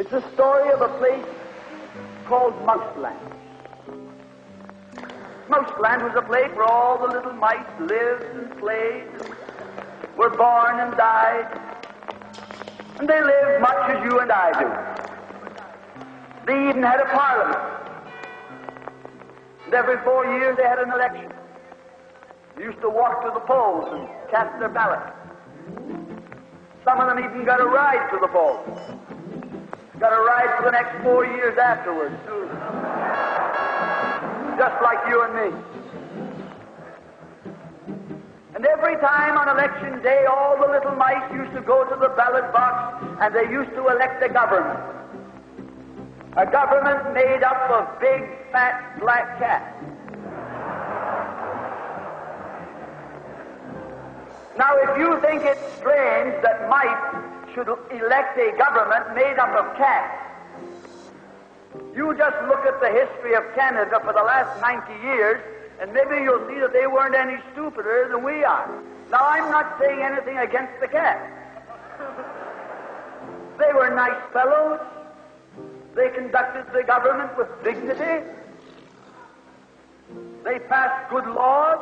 It's a story of a place called Mouseland. Mouseland was a place where all the little mice lived and played, were born and died, and they lived much as you and I do. They even had a parliament. And every 4 years they had an election. They used to walk to the polls and cast their ballot. Some of them even got a ride to the polls. Got a ride for the next 4 years afterwards, too. Just like you and me. And every time on election day, all the little mice used to go to the ballot box and they used to elect a government. A government made up of big, fat, black cats. Now, if you think it's strange that mice should elect a government made up of cats, you just look at the history of Canada for the last 90 years, and maybe you'll see that they weren't any stupider than we are. Now, I'm not saying anything against the cats. They were nice fellows. They conducted the government with dignity. They passed good laws.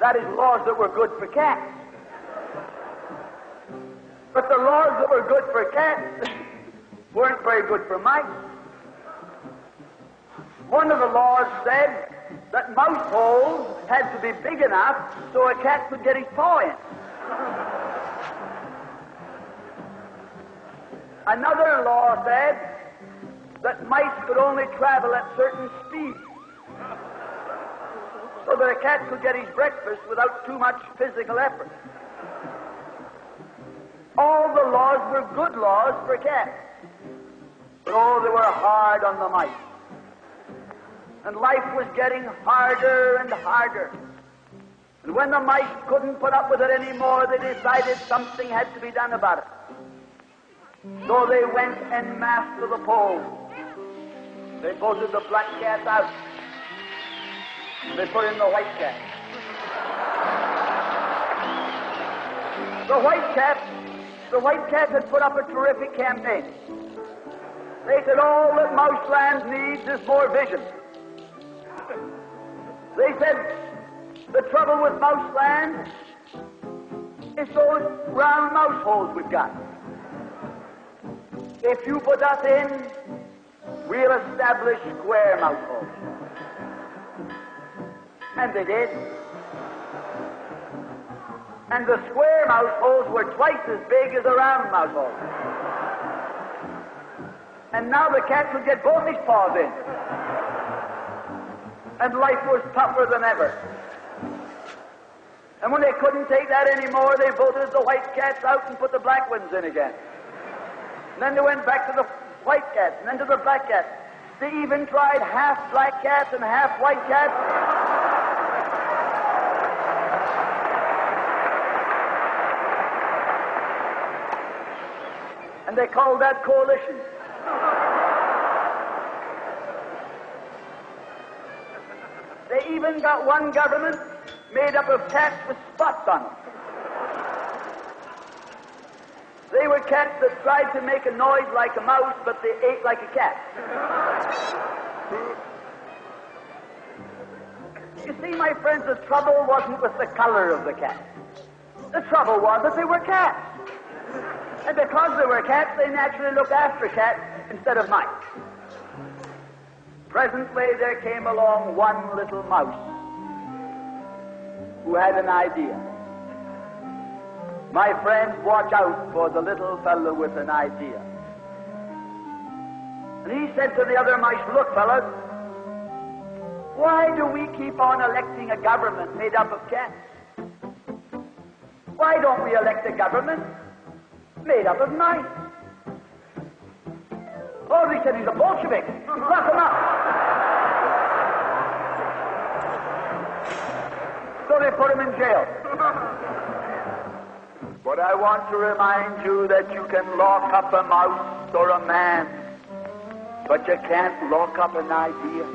That is, laws that were good for cats. But the laws that were good for cats weren't very good for mice. One of the laws said that mouse holes had to be big enough so a cat could get his paw in. Another law said that mice could only travel at certain speeds, so that a cat could get his breakfast without too much physical effort. All the laws were good laws for cats, but oh, they were hard on the mice. And life was getting harder and harder. And when the mice couldn't put up with it anymore, they decided something had to be done about it. So they went en masse to the polls. They voted the black cat out. They put in the white cat. The white cat had put up a terrific campaign. They said all that Mouseland needs is more vision. They said the trouble with Mouseland is those round mouse holes we've got. If you put us in, we'll establish square mouse holes. And they did. And the square mouse holes were twice as big as the round mouse holes. And now the cat could get both his paws in. And life was tougher than ever. And when they couldn't take that anymore, they voted the white cats out and put the black ones in again. And then they went back to the white cats, and then to the black cats. They even tried half black cats and half white cats. And they called that coalition. They even got one government made up of cats with spots on them. They were cats that tried to make a noise like a mouse, but they ate like a cat. You see, my friends, the trouble wasn't with the color of the cat. The trouble was that they were cats. And because they were cats, they naturally looked after cats instead of mice. Presently, there came along one little mouse who had an idea. My friends, watch out for the little fellow with an idea. And he said to the other mice, look, fellas, why do we keep on electing a government made up of cats? Why don't we elect a government made up of mice? Oh, they said he's a Bolshevik. Lock him up. So they put him in jail. But I want to remind you that you can lock up a mouse or a man, but you can't lock up an idea.